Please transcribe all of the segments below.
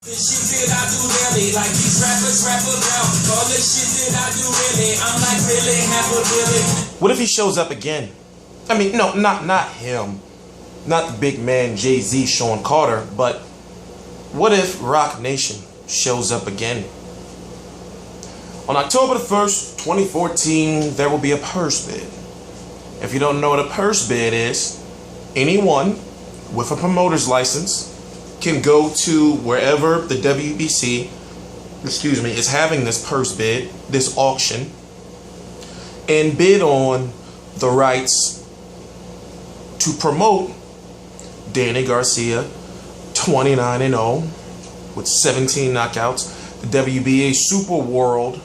The shit that I do really, like these rappers rap around. All the shit that I do really, I'm like really half a billion. What if he shows up again? I mean, no, not him. Not the big man Jay-Z, Sean Carter, but what if Rocnation shows up again? On October the 1st, 2014, there will be a purse bid. If you don't know what a purse bid is, anyone with a promoter's license can go to wherever the WBC, is having this purse bid, this auction, and bid on the rights to promote Danny Garcia, 29-0 with 17 knockouts, the WBA Super World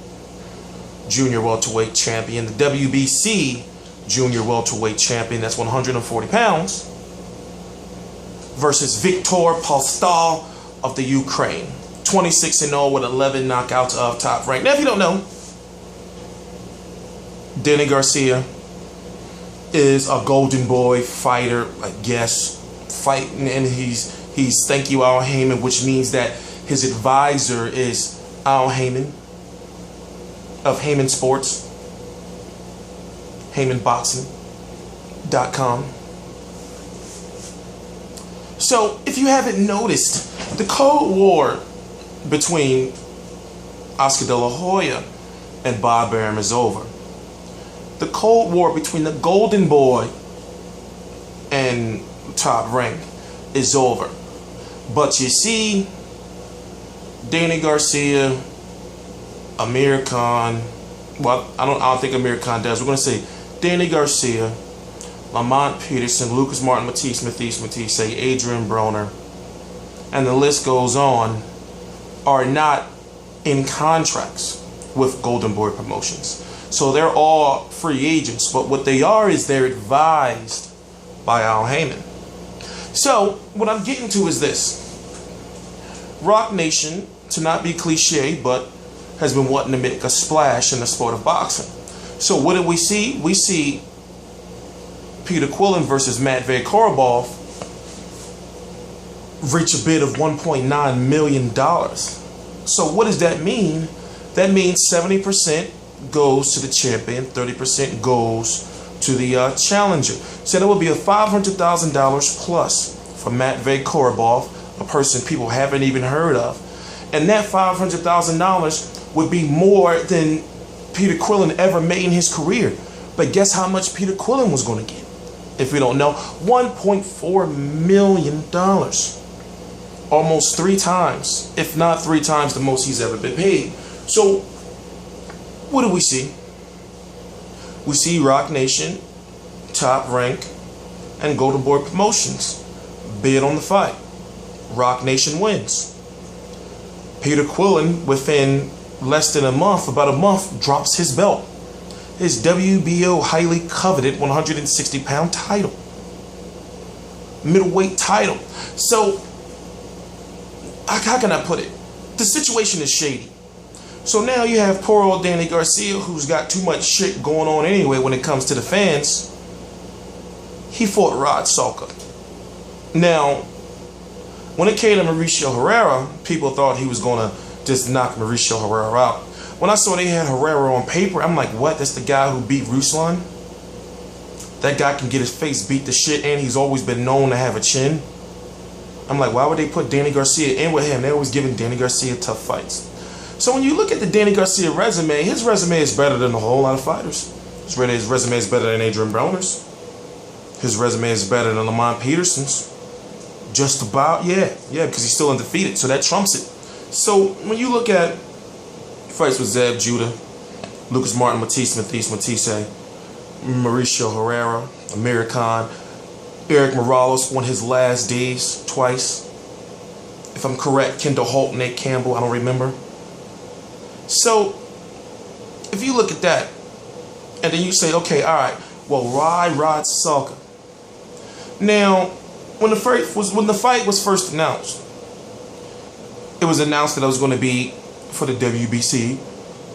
Junior Welterweight Champion, the WBC Junior Welterweight Champion, that's 140 pounds, versus Viktor Postol of the Ukraine, 26-0 with 11 knockouts of Top Rank. Now, if you don't know, Danny Garcia is a golden boy fighter, I guess, fighting, and he's thank you Al Heyman, which means that his advisor is Al Heyman of Heyman Sports, HeymanBoxing.com. So, if you haven't noticed, the Cold War between Oscar De La Hoya and Bob Arum is over. The Cold War between the Golden Boy and Top Rank is over. But you see, Danny Garcia, Amir Khan, well, I don't think Amir Khan does. We're going to say Danny Garcia, Lamont Peterson, Lucas Martin, Matisse, Adrian Broner, and the list goes on, are not in contracts with Golden Boy Promotions. So they're all free agents, but what they are is they're advised by Al Heyman. So what I'm getting to is this. Rocnation, to not be cliche, but has been wanting to make a splash in the sport of boxing. So what did we see? We see Peter Quillen versus Matvey Korobov reach a bid of $1.9 million. So what does that mean? That means 70% goes to the champion, 30% goes to the challenger. So that would be a $500,000 plus for Matvey Korobov, a person people haven't even heard of. And that $500,000 would be more than Peter Quillen ever made in his career. But guess how much Peter Quillen was going to get? If we don't know, $1.4 million. Almost 3 times, if not 3 times the most he's ever been paid. So, what do we see? We see Rocnation, Top Rank, and Golden Boy Promotions bid on the fight. Rocnation wins. Peter Quillen, within less than a month, about a month, drops his belt. His WBO highly coveted 160-pound title. Middleweight title. So, how can I put it? The situation is shady. So now you have poor old Danny Garcia, who's got too much shit going on anyway when it comes to the fans. He fought Rod Salka. Now, when it came to Mauricio Herrera, people thought he was going to just knock Mauricio Herrera out. When I saw they had Herrera on paper, I'm like, what? That's the guy who beat Ruslan? That guy can get his face beat to shit, and he's always been known to have a chin. I'm like, why would they put Danny Garcia in with him? They're always giving Danny Garcia tough fights. So when you look at the Danny Garcia resume, his resume is better than a whole lot of fighters. His resume is better than Adrian Broner's. His resume is better than Lamont Peterson's. Just about, yeah, because he's still undefeated, so that trumps it. So when you look at fights with Zeb Judah, Lucas Martin, Matisse, Mauricio Herrera, Amir Khan, Eric Morales on his last days twice. If I'm correct, Kendall Holt, Nate Campbell, I don't remember. So, if you look at that, and then you say, okay, all right, well, Rod Salka. Now, when the fight was first announced, it was announced that it was going to be for the WBC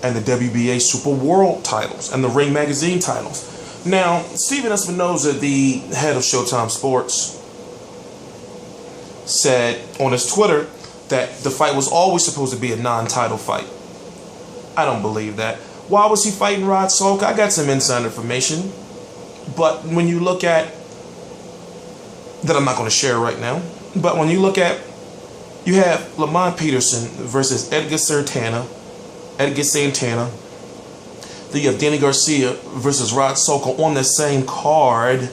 and the WBA Super World titles and the Ring Magazine titles. Now, Steven Espinoza, the head of Showtime Sports, said on his Twitter that the fight was always supposed to be a non-title fight. I don't believe that. Why was he fighting Rod Salk? I got some inside information. But when you look at, that I'm not going to share right now, but when you look at, you have Lamont Peterson versus Edgar Santana. Then you have Danny Garcia versus Rod Salk on the same card.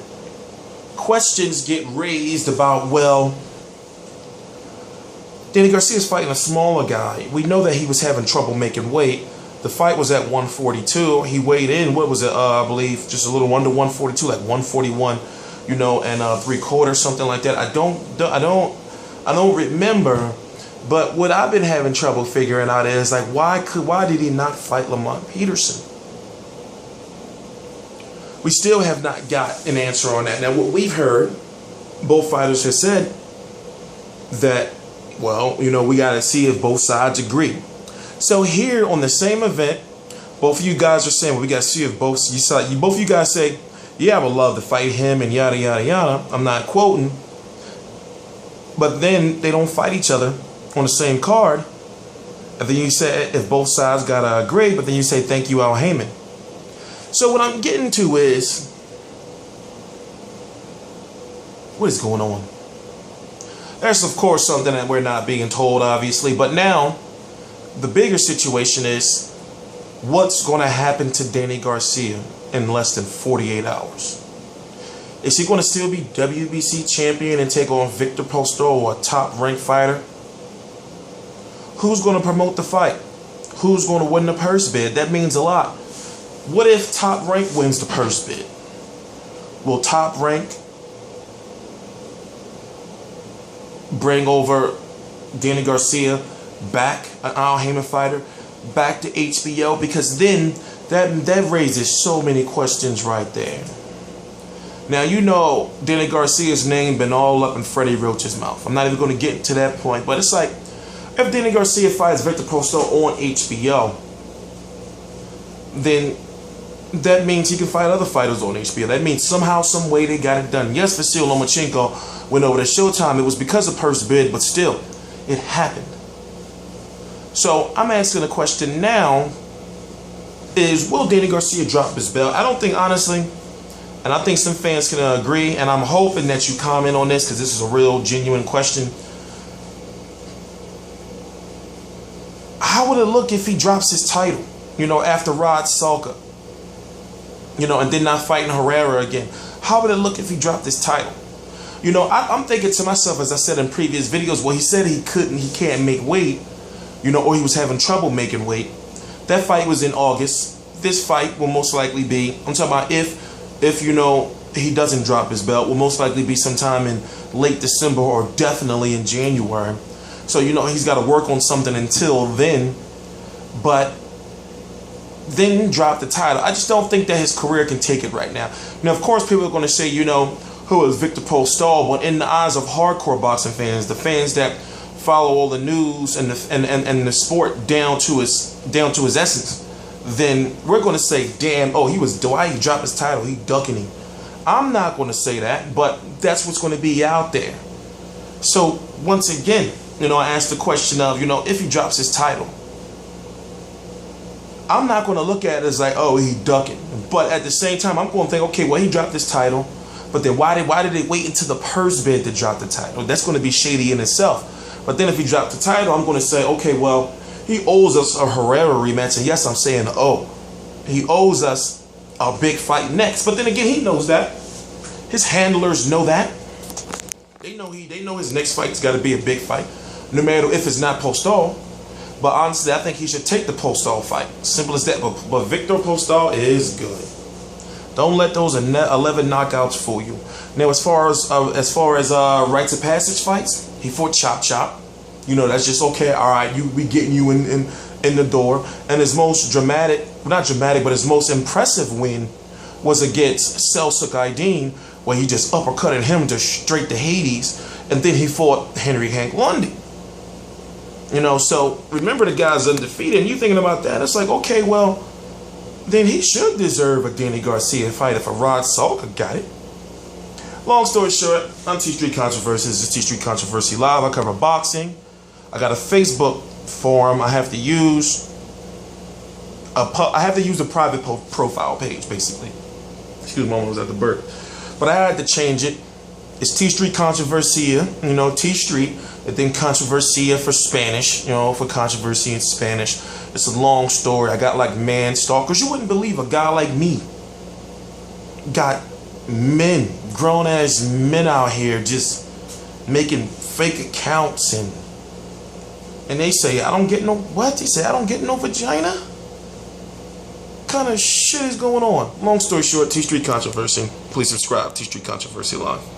Questions get raised about, well, Danny Garcia is fighting a smaller guy. We know that he was having trouble making weight. The fight was at 142. He weighed in, what was it? I believe just a little under 142, like 141, you know, and 3/4, something like that. I don't remember. But what I've been having trouble figuring out is, like, why did he not fight Lamont Peterson? We still have not got an answer on that. Now, what we've heard, both fighters have said that, well, you know, we got to see if both sides agree. So here on the same event, both of you guys are saying, well, we got to see if both of you guys say, yeah, I would love to fight him and yada, yada, yada. I'm not quoting. But then they don't fight each other on the same card. And then you say, if both sides got to agree, but then you say, thank you, Al Heyman. So what I'm getting to is, what is going on? That's, of course, something that we're not being told, obviously. But now, the bigger situation is, what's going to happen to Danny Garcia in less than 48 hours? Is he going to still be WBC champion and take on Victor Postol, a top-ranked fighter? Who's going to promote the fight? Who's going to win the purse bid? That means a lot. What if Top Rank wins the purse bid? Will Top Rank bring over Danny Garcia back, an Al Heyman fighter, back to HBO? Because then that raises so many questions right there. Now, you know, Danny Garcia's name been all up in Freddie Roach's mouth. I'm not even going to get to that point, but it's like, if Danny Garcia fights Victor Postol on HBO, then that means he can fight other fighters on HBO. That means somehow, some way they got it done. Yes, Vasyl Lomachenko went over to Showtime. It was because of purse bid, but still, it happened. So I'm asking the question now is, will Danny Garcia drop his belt? I don't think, honestly, and I think some fans can agree, and I'm hoping that you comment on this because this is a real, genuine question. How would it look if he drops his title, you know, after Rod Salka? You know, and then not fighting Herrera again. How would it look if he dropped his title? You know, I'm thinking to myself, as I said in previous videos, well, he said he can't make weight, you know, or he was having trouble making weight. That fight was in August. This fight will most likely be, I'm talking about if you know, he doesn't drop his belt, will most likely be sometime in late December or definitely in January. So, you know, he's got to work on something until then. But then drop the title. I just don't think that his career can take it right now. Now, of course, people are going to say, you know, who is Victor Postol? But in the eyes of hardcore boxing fans, the fans that follow all the news and the sport down to his essence, then we're going to say, damn, oh, why he dropped his title? He ducking him. I'm not going to say that, but that's what's going to be out there. So once again, you know, I asked the question of, you know, if he drops his title, I'm not going to look at it as like, oh, he ducking. But at the same time, I'm going to think, okay, well, he dropped this title, but then why did they wait until the purse bid to drop the title? That's going to be shady in itself. But then if he dropped the title, I'm going to say, okay, well, he owes us a Herrera rematch. And yes, I'm saying, oh, he owes us a big fight next. But then again, he knows that. His handlers know that. They know his next fight's got to be a big fight, no matter if it's not Postol. But honestly, I think he should take the Postol fight. Simple as that. But Victor Postol is good. Don't let those 11 knockouts fool you. Now, as far as rites of passage fights, he fought Chop Chop. You know, that's just okay. All right, we getting you in the door. And his most dramatic, well, not dramatic, but his most impressive win was against Selçuk Aydin, where he just uppercutted him to straight to Hades, and then he fought Henry Hank Lundy. You know, so remember the guy's undefeated, and you thinking about that, it's like, okay, well, then he should deserve a Danny Garcia fight if a Rod Salka got it. Long story short, I'm T Street Controversies. This is T Street Controversy Live. I cover boxing. I got a Facebook forum. I have to use a private profile page, basically. Excuse me, I was at the burp. But I had to change it. It's T Street Controversia, you know, T Street, and then Controversia for Spanish, you know, for controversy in Spanish. It's a long story. I got like man stalkers. You wouldn't believe a guy like me got men, grown ass men out here just making fake accounts, and they say I don't get no what? They say I don't get no vagina? What kind of shit is going on? Long story short, T Street Controversy. Please subscribe, T Street Controversy Live.